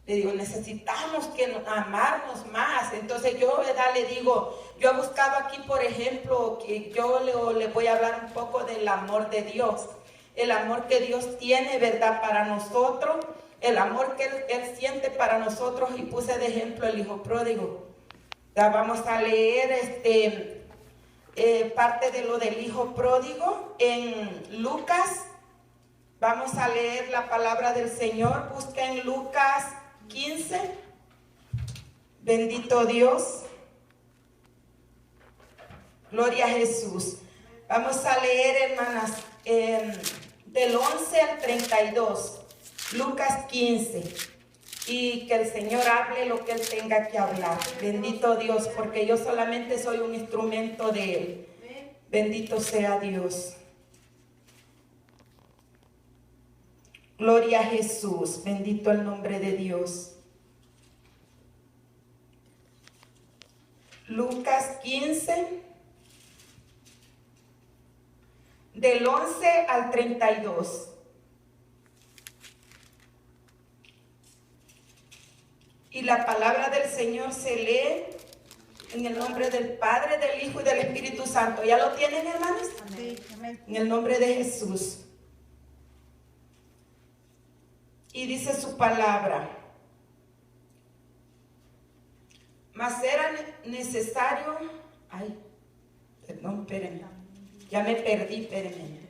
Le digo, necesitamos amarnos más. Entonces yo, ¿verdad? Le digo, yo he buscado aquí, por ejemplo, que yo le voy a hablar un poco del amor de Dios. El amor que Dios tiene, ¿verdad? Para nosotros. El amor que Él siente para nosotros. Y puse de ejemplo el hijo pródigo. Ya vamos a leer parte de lo del hijo pródigo en Lucas. Vamos a leer la palabra del Señor. Busquen Lucas 15. Bendito Dios. Gloria a Jesús. Vamos a leer, hermanas, del 11 al 32. Lucas 15. Y que el Señor hable lo que Él tenga que hablar. Bendito Dios, porque yo solamente soy un instrumento de Él. Bendito sea Dios. Gloria a Jesús. Bendito el nombre de Dios. Lucas 15, del 11 al 32. Y la palabra del Señor se lee en el nombre del Padre, del Hijo y del Espíritu Santo. ¿Ya lo tienen, hermanos? Amén. En el nombre de Jesús. Y dice su palabra: mas era necesario, espérenme, ya me perdí, espérenme.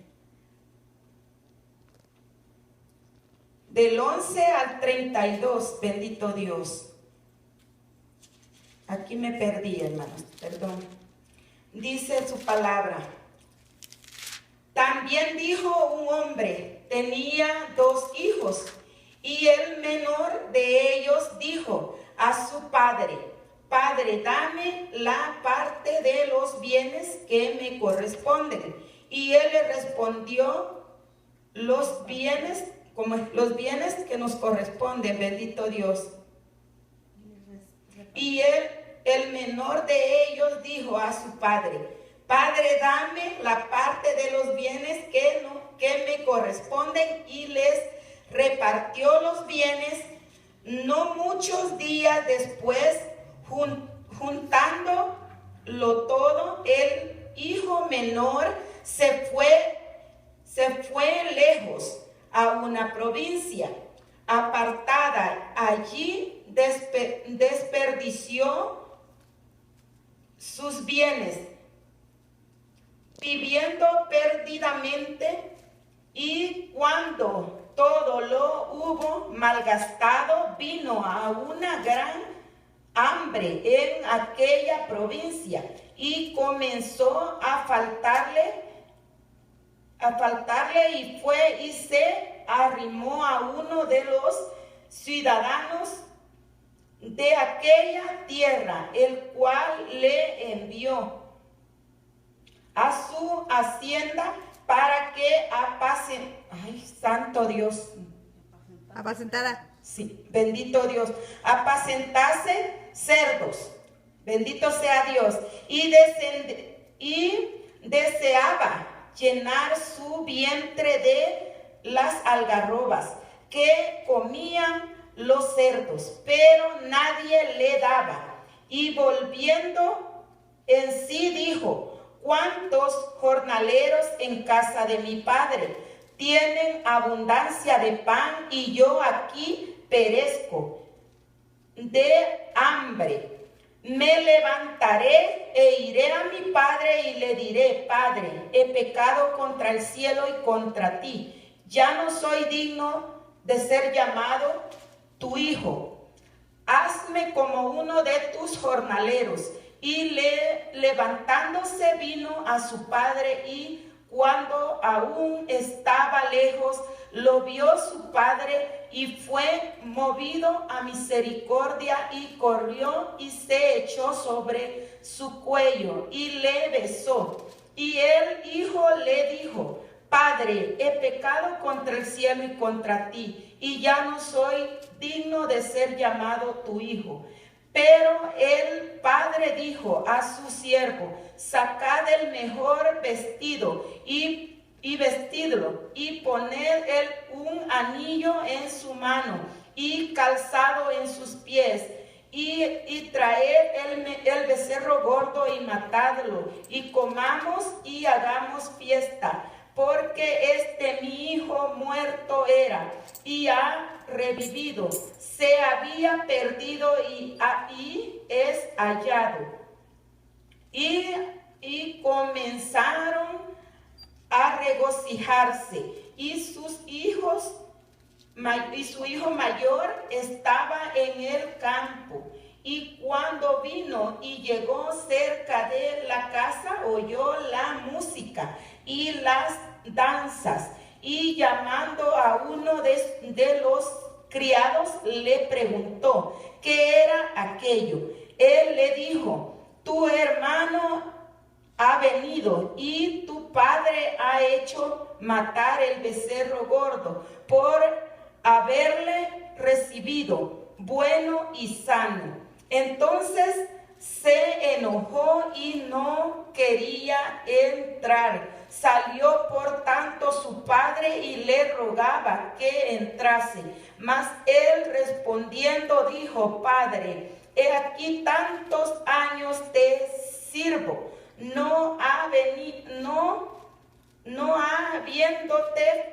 Del 11 al 32, bendito Dios. Aquí me perdí, hermanos, perdón. Dice su palabra: también dijo un hombre, tenía 2 hijos, y el menor de ellos dijo a su padre: Padre, dame la parte de los bienes que me corresponden. Y él le respondió: los bienes, como los bienes que nos corresponden, bendito Dios. Y el menor de ellos dijo a su padre: Padre, dame la parte de los bienes que me corresponden. Y les repartió los bienes. No muchos días después, juntándolo todo, el hijo menor se fue lejos a una provincia apartada. Allí desperdició sus bienes, viviendo perdidamente, y cuando todo lo hubo malgastado, vino a una gran hambre en aquella provincia, y comenzó a faltarle, y fue y se arrimó a uno de los ciudadanos de aquella tierra, el cual le envió a su hacienda para que santo Dios. Apacentara. Sí, bendito Dios. Apacentase cerdos. Bendito sea Dios. Y deseaba llenar su vientre de las algarrobas que comían los cerdos, pero nadie le daba. Y volviendo en sí dijo: ¿cuántos jornaleros en casa de mi padre tienen abundancia de pan, y yo aquí perezco de hambre? Me levantaré e iré a mi padre y le diré: Padre, he pecado contra el cielo y contra ti. Ya no soy digno de ser llamado tu hijo. Hazme como uno de tus jornaleros. Y levantándose vino a su padre, y cuando aún estaba lejos, lo vio su padre, y fue movido a misericordia, y corrió y se echó sobre su cuello y le besó. Y el hijo le dijo: Padre, he pecado contra el cielo y contra ti, y ya no soy digno de ser llamado tu hijo. Pero el padre dijo a su siervo: sacad el mejor vestido y vestidlo, y poned un anillo en su mano y calzado en sus pies, y traed el becerro gordo y matadlo, y comamos y hagamos fiesta, porque mi hijo muerto era, y ha revivido, se había perdido y es hallado. Y comenzaron a regocijarse, y su hijo mayor estaba en el campo. Y cuando vino y llegó cerca de la casa, oyó la música y las danzas, y llamando a uno de los criados, le preguntó qué era aquello. Él le dijo: tu hermano ha venido, y tu padre ha hecho matar el becerro gordo, por haberle recibido bueno y sano. Entonces se enojó y no quería entrar. Salió por tanto su padre y le rogaba que entrase. Mas él respondiendo dijo: Padre, he aquí tantos años te sirvo, no habiéndote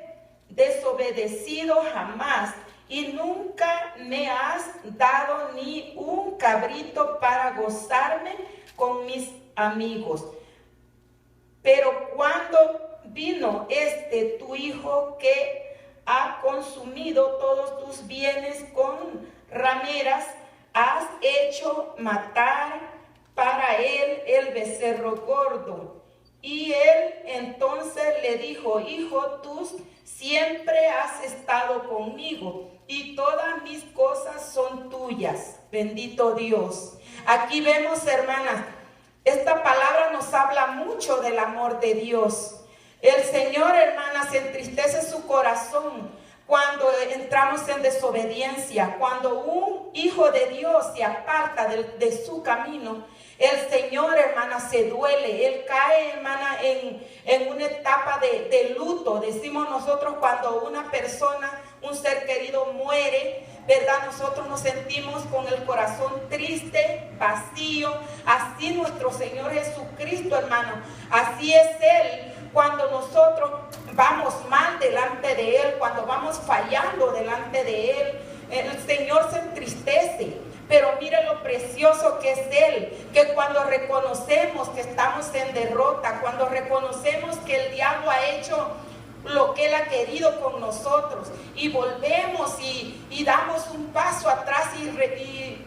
desobedecido jamás, y nunca me has dado ni un cabrito para gozarme con mis amigos. Pero cuando vino tu hijo, que ha consumido todos tus bienes con rameras, has hecho matar para él el becerro gordo. Y él entonces le dijo: Hijo, tú siempre has estado conmigo, y todas mis cosas son tuyas. Bendito Dios. Aquí vemos, hermanas, esta palabra nos habla mucho del amor de Dios. El Señor, hermanas, entristece su corazón cuando entramos en desobediencia, cuando un hijo de Dios se aparta de su camino. El Señor, hermana, se duele. Él cae, hermana, en una etapa de luto. Decimos nosotros, cuando una persona, un ser querido muere, ¿verdad? Nosotros nos sentimos con el corazón triste, vacío. Así nuestro Señor Jesucristo, hermano. Así es Él. Cuando nosotros vamos mal delante de Él, cuando vamos fallando delante de Él, el Señor se entristece. Pero mire lo precioso que es Él, que cuando reconocemos que estamos en derrota, cuando reconocemos que el diablo ha hecho lo que Él ha querido con nosotros, y volvemos y damos un paso atrás y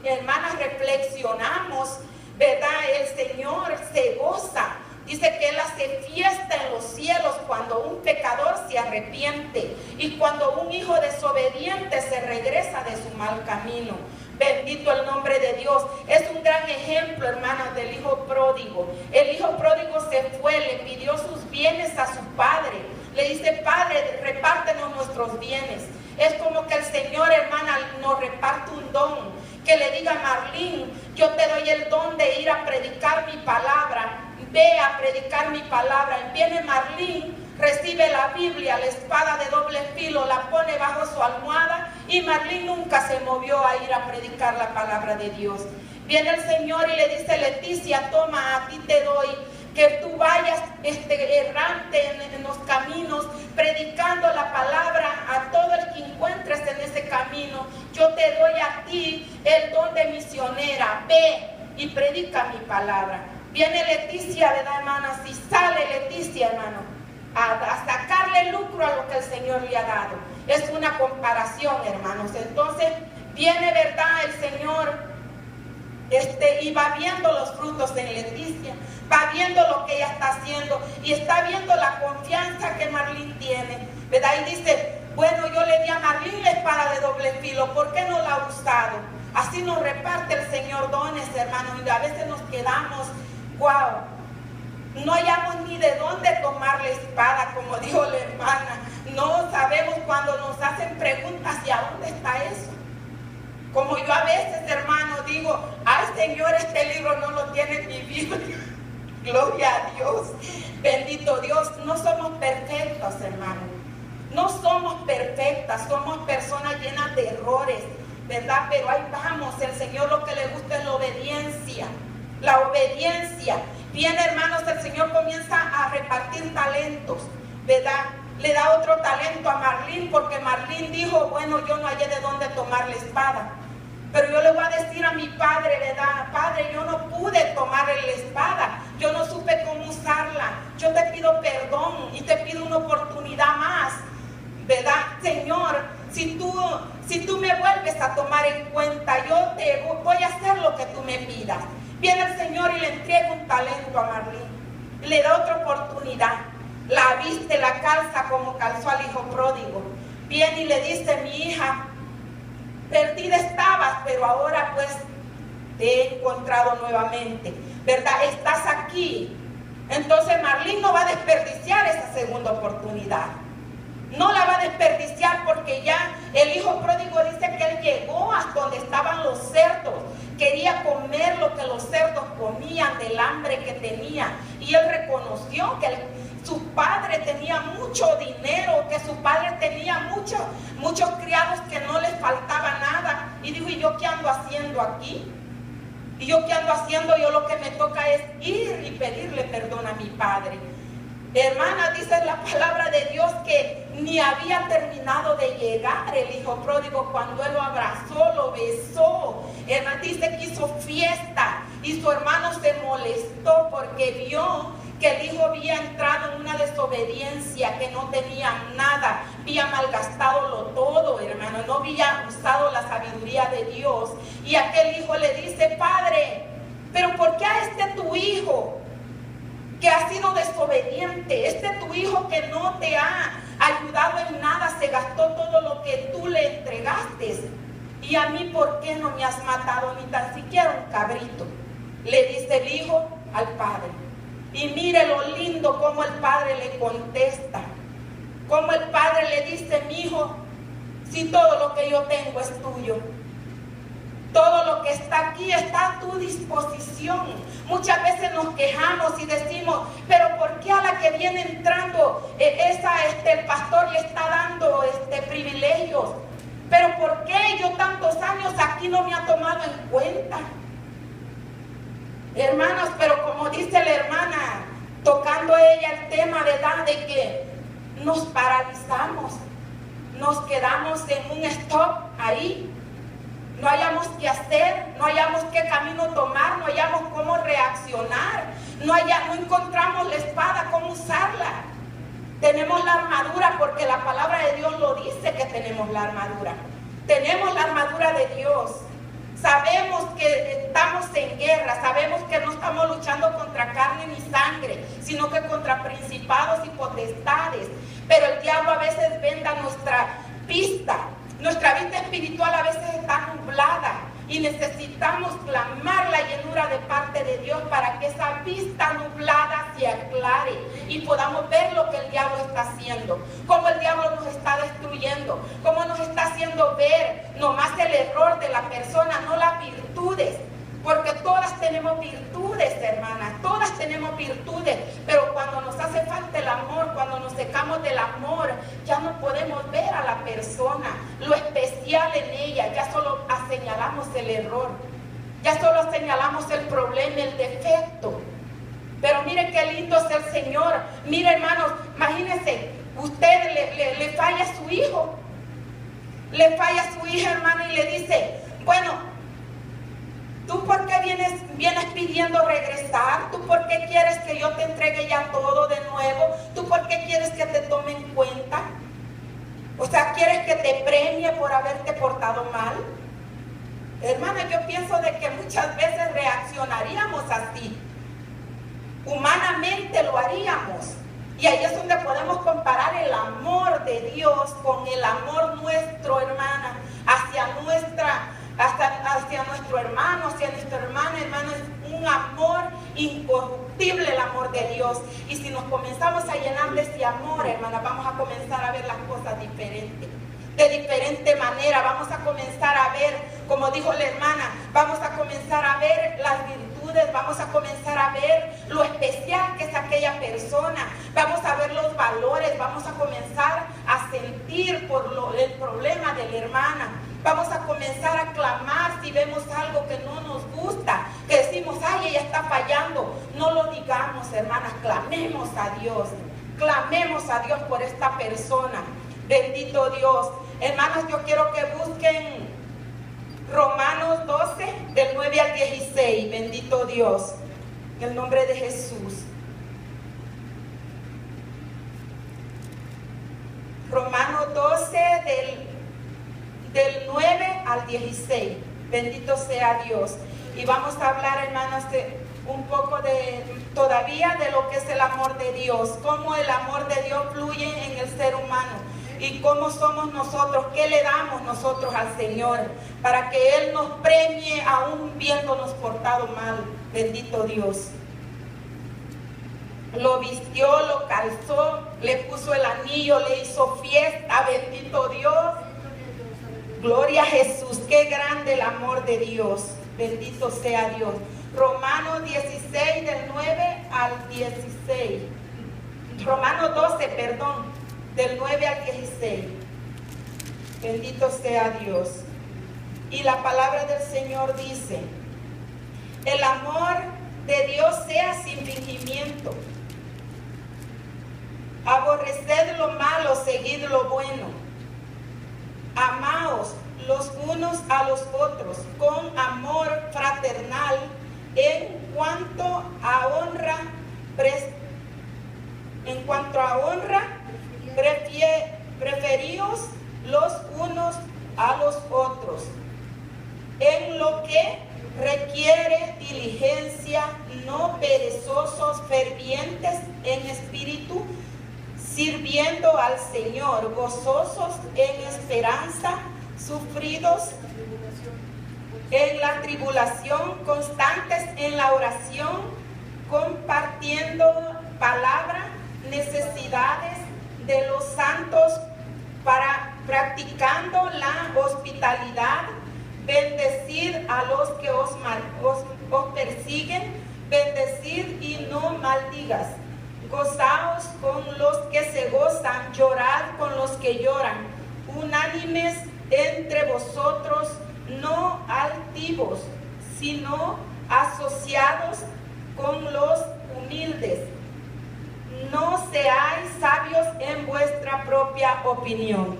hermanas, reflexionamos, ¿verdad? El Señor se goza. Dice que Él hace fiesta en los cielos cuando un pecador se arrepiente y cuando un hijo desobediente se regresa de su mal camino. Bendito el nombre de Dios. Es un gran ejemplo, hermanas, del hijo pródigo. El hijo pródigo se fue, le pidió sus bienes a su padre. Le dice: Padre, repártenos nuestros bienes. Es como que el Señor, hermana, nos reparte un don. Que le diga: Marlene, yo te doy el don de ir a predicar mi palabra. Ve a predicar mi palabra. Viene Marlene, recibe la Biblia, la espada de doble filo, la pone bajo su almohada, y Marlene nunca se movió a ir a predicar la palabra de Dios. Viene el Señor y le dice: Leticia, toma, a ti te doy, que tú vayas errante en los caminos, predicando la palabra a todo el que encuentres en ese camino. Yo te doy a ti el don de misionera. Ve y predica mi palabra. Viene Leticia, ¿verdad, hermanas? Y sale Leticia, hermano, a sacarle lucro a lo que el Señor le ha dado. Es una comparación, hermanos. Entonces viene, ¿verdad?, el Señor y va viendo los frutos en Leticia, va viendo lo que ella está haciendo y está viendo la confianza que Marlene tiene, ¿verdad? Y dice: bueno, yo le di a Marlene la espada de doble filo, ¿por qué no la ha usado? Así nos reparte el Señor dones, hermanos, y a veces nos quedamos, wow, no hallamos ni de dónde tomar la espada, como dijo la hermana. No sabemos cuando nos hacen preguntas: ¿y a dónde está eso? Como yo a veces, hermano, digo: ay, Señor, este libro no lo tiene en mi Biblia. Gloria a Dios. Bendito Dios. No somos perfectos, hermano. No somos perfectas, somos personas llenas de errores, ¿verdad? Pero ahí vamos, el Señor lo que le gusta es la obediencia. La obediencia. Bien, hermanos, el Señor comienza a repartir talentos, ¿verdad? Le da otro talento a Marlene, porque Marlene dijo, bueno, yo no hallé de dónde tomar la espada. Pero yo le voy a decir a mi padre, ¿verdad? Padre, yo no pude tomarle la espada. Yo no supe cómo usarla. Yo te pido perdón y te pido una oportunidad más, ¿verdad? Señor, si tú me vuelves a tomar en cuenta, yo te voy a hacer lo que tú me pidas. Viene el Señor y le entrega un talento a Marlene. Le da otra oportunidad. La viste, la calza como calzó al hijo pródigo. Viene y le dice, mi hija, perdida estabas, pero ahora pues te he encontrado nuevamente, ¿verdad? Estás aquí. Entonces Marlene no va a desperdiciar esa segunda oportunidad. No la va a desperdiciar, porque ya el hijo pródigo dice que él llegó hasta donde estaban los cerdos. Quería comer lo que los cerdos comían, del hambre que tenía. Y él reconoció que su padre tenía mucho dinero, que su padre tenía muchos criados, que no les faltaba nada. Y dijo, ¿y yo qué ando haciendo aquí? ¿Y yo qué ando haciendo? Yo lo que me toca es ir y pedirle perdón a mi padre. Hermana, dice la palabra de Dios que ni había terminado de llegar el hijo pródigo cuando él lo abrazó, lo besó. Hermana, dice que hizo fiesta y su hermano se molestó porque vio que el hijo había entrado en una desobediencia, que no tenía nada, había malgastado todo, hermano, no había usado la sabiduría de Dios. Y aquel hijo le dice, padre, pero ¿por qué a este tu hijo que ha sido desobediente, tu hijo que no te ha ayudado en nada, se gastó todo lo que tú le entregaste? Y a mí, ¿por qué no me has matado ni tan siquiera un cabrito? Le dice el hijo al padre. Y mire lo lindo como el padre le contesta. Como el padre le dice, mi hijo, si todo lo que yo tengo es tuyo, todo lo que está aquí está a tu disposición. Muchas veces nos quejamos y decimos, pero ¿por qué a la que viene entrando el pastor le está dando privilegios? Pero ¿por qué yo tantos años aquí no me ha tomado en cuenta? Hermanos, pero como dice la hermana, tocando ella el tema, ¿verdad? De que nos paralizamos, nos quedamos en un stop ahí. No hayamos qué hacer, no hayamos qué camino tomar, no hayamos cómo reaccionar, no encontramos la espada, cómo usarla. Tenemos la armadura, porque la palabra de Dios lo dice que tenemos la armadura. Tenemos la armadura de Dios. Sabemos que estamos en guerra, sabemos que no estamos luchando contra carne ni sangre, sino que contra principados y potestades. Pero el diablo a veces venda nuestra vista. Nuestra vista espiritual a veces está nublada y necesitamos clamar la llenura de parte de Dios para que esa vista nublada se aclare y podamos ver lo que el diablo está haciendo, cómo el diablo nos está destruyendo, cómo nos está haciendo ver nomás el error de la persona, no las virtudes. Porque todas tenemos virtudes, hermanas, todas tenemos virtudes, pero cuando nos hace falta el amor, cuando nos secamos del amor, ya no podemos ver a la persona, lo especial en ella, ya solo señalamos el error, ya solo señalamos el problema, el defecto. Pero mire qué lindo es el Señor. Mire, hermanos, imagínense, usted le falla a su hijo, le falla a su hija, hermano, y le dice, bueno, ¿tú por qué vienes pidiendo regresar? ¿Tú por qué quieres que yo te entregue ya todo de nuevo? ¿Tú por qué quieres que te tome en cuenta? O sea, ¿quieres que te premie por haberte portado mal? Hermana, yo pienso de que muchas veces reaccionaríamos así. Humanamente lo haríamos. Y ahí es donde podemos comparar el amor de Dios con el amor nuestro, hermana, hacia nuestro hermano, hacia nuestra hermana. Hermano, es un amor incorruptible, el amor de Dios. Y si nos comenzamos a llenar de ese amor, hermana, vamos a comenzar a ver las cosas diferentes, de diferente manera. Vamos a comenzar a ver, como dijo la hermana, vamos a comenzar a ver las virtudes, vamos a comenzar a ver lo especial que es aquella persona, vamos a ver los valores, vamos a comenzar a sentir sentir por el problema de la hermana. Vamos a comenzar a clamar si vemos algo que no nos gusta, que decimos, ay, ella está fallando. No lo digamos, hermanas, clamemos a Dios. Clamemos a Dios por esta persona. Bendito Dios. Hermanas, yo quiero que busquen Romanos 12, del 9 al 16. Bendito Dios. En el nombre de Jesús. Romanos 12, del 9 al 16. Bendito sea Dios. Y vamos a hablar, hermanas, un poco todavía de lo que es el amor de Dios. Cómo el amor de Dios fluye en el ser humano. Y cómo somos nosotros, qué le damos nosotros al Señor. Para que Él nos premie aún viéndonos portado mal. Bendito Dios. Lo vistió, lo calzó, le puso el anillo, le hizo fiesta. Bendito Dios. Gloria a Jesús. Qué grande el amor de Dios. Bendito sea Dios. Romanos 16, del 9 al 16. Romanos 12, perdón, del 9 al 16. Bendito sea Dios. Y la palabra del Señor dice: el amor de Dios sea sin fingimiento. Aborreced lo malo, seguid lo bueno. Amaos los unos a los otros con amor fraternal, en cuanto a honra, preferíos los unos a los otros. En lo que requiere diligencia, no perezosos, fervientes en espíritu, sirviendo al Señor, gozosos en esperanza, sufridos en la tribulación, constantes en la oración, compartiendo palabra, necesidades de los santos, practicando la hospitalidad. Bendecid a los que os persiguen, bendecid y no maldigas. Gozaos con los que se gozan, llorad con los que lloran. Unánimes entre vosotros, no altivos, sino asociados con los humildes. No seáis sabios en vuestra propia opinión.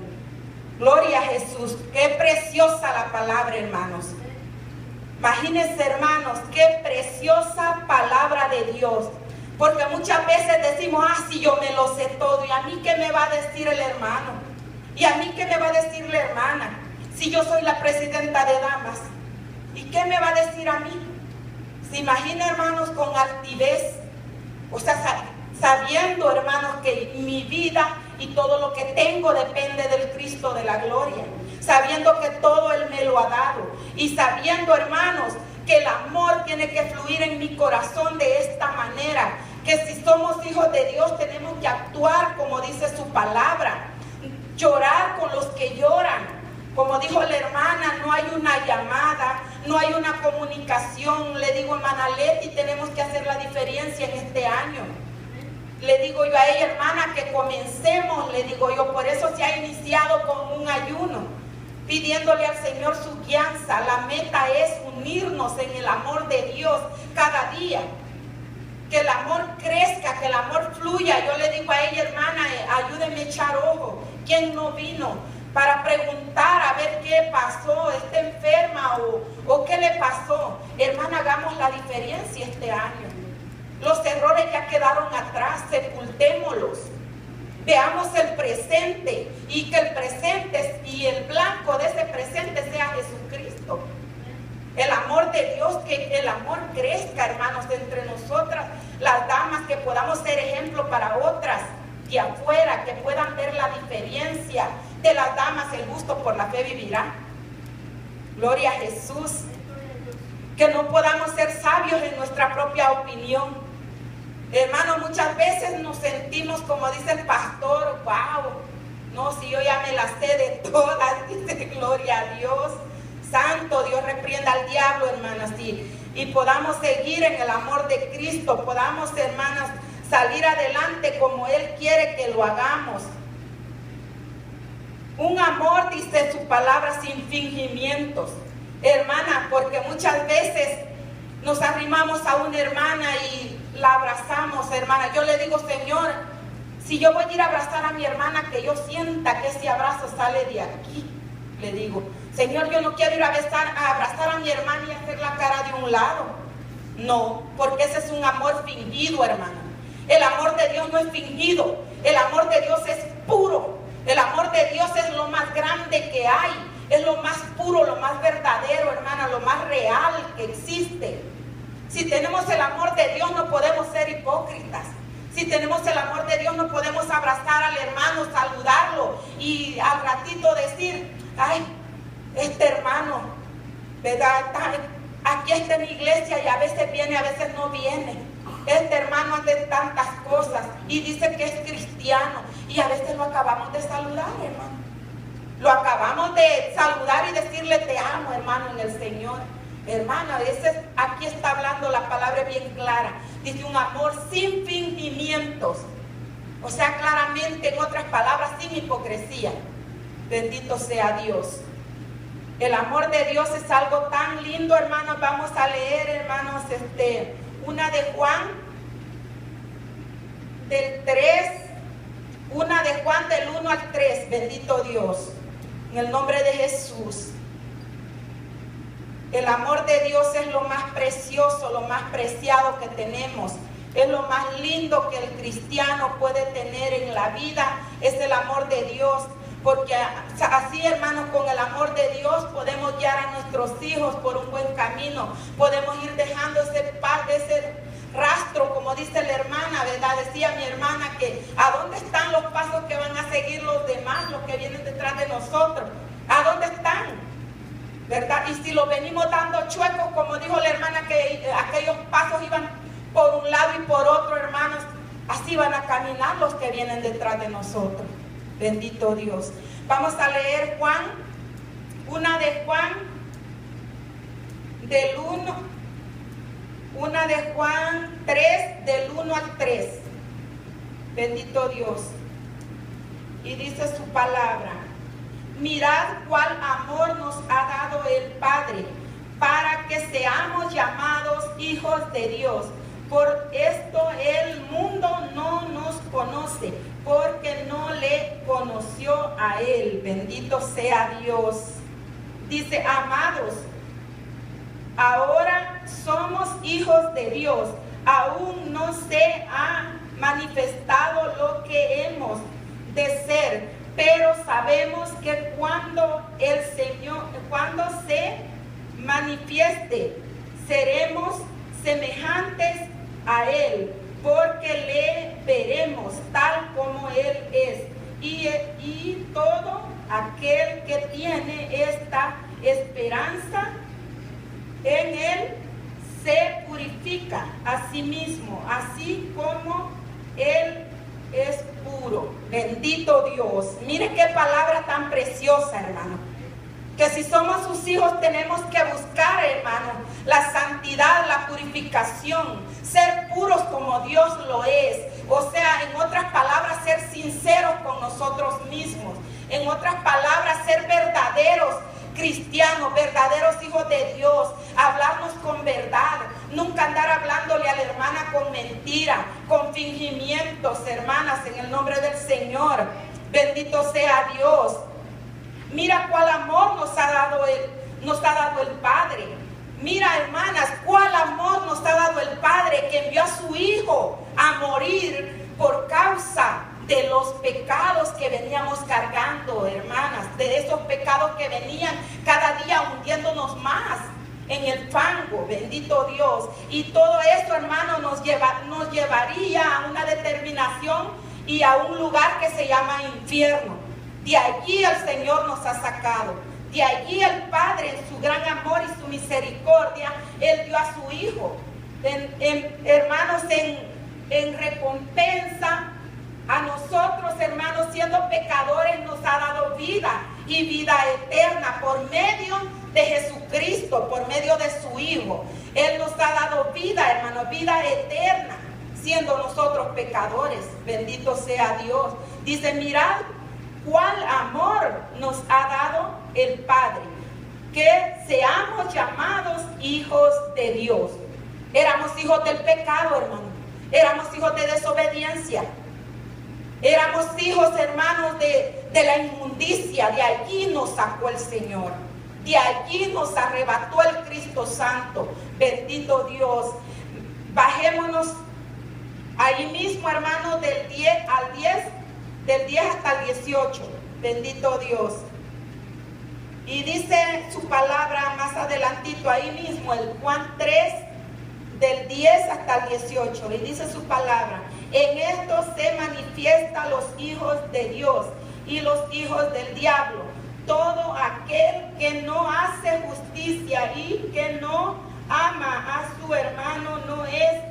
Gloria a Jesús. Qué preciosa la palabra, hermanos. Imagínense, hermanos, qué preciosa palabra de Dios. Porque muchas veces decimos, sí, yo me lo sé todo. ¿Y a mí qué me va a decir el hermano? ¿Y a mí qué me va a decir la hermana? Si yo soy la presidenta de damas. ¿Y qué me va a decir a mí? Se imagina, hermanos, con altivez. O sea, sabiendo, hermanos, que mi vida y todo lo que tengo depende del Cristo de la gloria. Sabiendo que todo Él me lo ha dado. Y sabiendo, hermanos, que el amor tiene que fluir en mi corazón de esta manera. Que si somos hijos de Dios tenemos que actuar como dice su palabra. Llorar con los que lloran. Como dijo la hermana, no hay una llamada, no hay una comunicación. Le digo, hermana Leti, tenemos que hacer la diferencia en este año. Le digo yo a ella, hermana, que comencemos, le digo yo, por eso se ha iniciado con un ayuno, pidiéndole al Señor su guianza. La meta es unirnos en el amor de Dios cada día. Que el amor crezca, que el amor fluya. Yo le digo a ella, hermana, ayúdeme a echar ojo. ¿Quién no vino? Para preguntar a ver qué pasó, está enferma o qué le pasó. Hermana, hagamos la diferencia este año. Los errores ya quedaron atrás, sepultémoslos. Veamos el presente y que el presente y el blanco de ese presente sea Jesucristo. El amor de Dios, que el amor crezca, hermanos, entre nosotras, las damas, que podamos ser ejemplo para otras de afuera, que puedan ver la diferencia de las damas. El justo por la fe vivirá. Gloria a Jesús. Que no podamos ser sabios en nuestra propia opinión. Hermano, muchas veces nos sentimos, como dice el pastor, wow, no, si yo ya me la sé de todas, dice, gloria a Dios. Santo Dios, reprenda al diablo, hermanas, y podamos seguir en el amor de Cristo, podamos, hermanas, salir adelante como Él quiere que lo hagamos. Un amor, dice su palabra, sin fingimientos. Hermana, porque muchas veces nos arrimamos a una hermana y la abrazamos, hermana. Yo le digo, Señor, si yo voy a ir a abrazar a mi hermana, que yo sienta que ese abrazo sale de aquí. Le digo, Señor, yo no quiero ir a abrazar a mi hermana y hacer la cara de un lado. No, porque ese es un amor fingido, hermana. El amor de Dios no es fingido. El amor de Dios es puro. El amor de Dios es lo más grande que hay. Es lo más puro, lo más verdadero, hermana, lo más real que existe. Si tenemos el amor de Dios, no podemos ser hipócritas. Si tenemos el amor de Dios, no podemos abrazar al hermano, saludarlo y al ratito decir, ay, este hermano, ¿verdad? Aquí está en la iglesia y a veces viene, a veces no viene. Este hermano anda en tantas cosas y dice que es cristiano y a veces lo acabamos de saludar, hermano. Lo acabamos de saludar y decirle te amo, hermano, en el Señor. Hermana, aquí está hablando la palabra bien clara. Dice un amor sin fingimientos. O sea, claramente, en otras palabras, sin hipocresía. Bendito sea Dios. El amor de Dios es algo tan lindo, hermanos. Vamos a leer, hermanos, una de Juan del 3, una de Juan del 1 al 3. Bendito Dios. En el nombre de Jesús. El amor de Dios es lo más precioso, lo más preciado que tenemos. Es lo más lindo que el cristiano puede tener en la vida. Es el amor de Dios. Porque así, hermanos, con el amor de Dios podemos guiar a nuestros hijos por un buen camino. Podemos ir dejando ese rastro, como dice la hermana, ¿verdad? Decía mi hermana que ¿a dónde están los pasos que van a seguir los demás, los que vienen detrás de nosotros? ¿A dónde están? ¿Verdad? Y si lo venimos dando chuecos, como dijo la hermana, que aquellos pasos iban por un lado y por otro, hermanos, así van a caminar los que vienen detrás de nosotros. Bendito Dios. Vamos a leer Juan, una de Juan del 1, una de Juan 3, del 1 al 3. Bendito Dios. Y dice su palabra: mirad cuál amor nos ha dado el Padre, para que seamos llamados hijos de Dios. Por esto el mundo no nos conoce, porque no le conoció a Él. Bendito sea Dios. Dice: amados, ahora somos hijos de Dios. Aún no se ha manifestado lo que hemos de ser, pero sabemos que cuando se manifieste, seremos semejantes a Él, porque le veremos tal como Él es. Y todo aquel que tiene esta esperanza en Él se purifica a sí mismo, así como Él es puro. Bendito Dios. Mire qué palabra tan preciosa, hermano. Que si somos sus hijos tenemos que buscar, hermano, la santidad, la purificación, ser puros como Dios lo es. O sea, en otras palabras, ser sinceros con nosotros mismos. En otras palabras, ser verdaderos cristianos, verdaderos hijos de Dios. Hablarnos con verdad. Nunca andar hablándole a la hermana con mentira, con fingimientos, hermanas, en el nombre del Señor. Bendito sea Dios. Mira cuál amor nos ha dado el Padre. Mira, hermanas, cuál amor nos ha dado el Padre, que envió a su Hijo a morir por causa de los pecados que veníamos cargando, hermanas, de esos pecados que venían cada día hundiéndonos más en el fango. Bendito Dios. Y todo esto, hermano, nos llevaría a una determinación y a un lugar que se llama infierno. De allí el Señor nos ha sacado. De allí el Padre, en su gran amor y su misericordia, Él dio a su Hijo. Hermanos, en recompensa a nosotros, hermanos, siendo pecadores, nos ha dado vida y vida eterna por medio de Jesucristo, por medio de su Hijo. Él nos ha dado vida, hermanos, vida eterna, siendo nosotros pecadores. Bendito sea Dios. Dice: mirad cuál amor nos ha dado el Padre, que seamos llamados hijos de Dios. Éramos hijos del pecado, hermano. Éramos hijos de desobediencia. Éramos hijos, hermanos, de la inmundicia. De allí nos sacó el Señor. De allí nos arrebató el Cristo Santo. Bendito Dios. Bajémonos ahí mismo, hermanos, del 10 al 10, del 10 hasta el 18. Bendito Dios. Y dice su palabra más adelantito, ahí mismo, el Juan 3, del 10 hasta el 18. Y dice su palabra: en esto se manifiestan los hijos de Dios y los hijos del diablo. Todo aquel que no hace justicia y que no ama a su hermano no es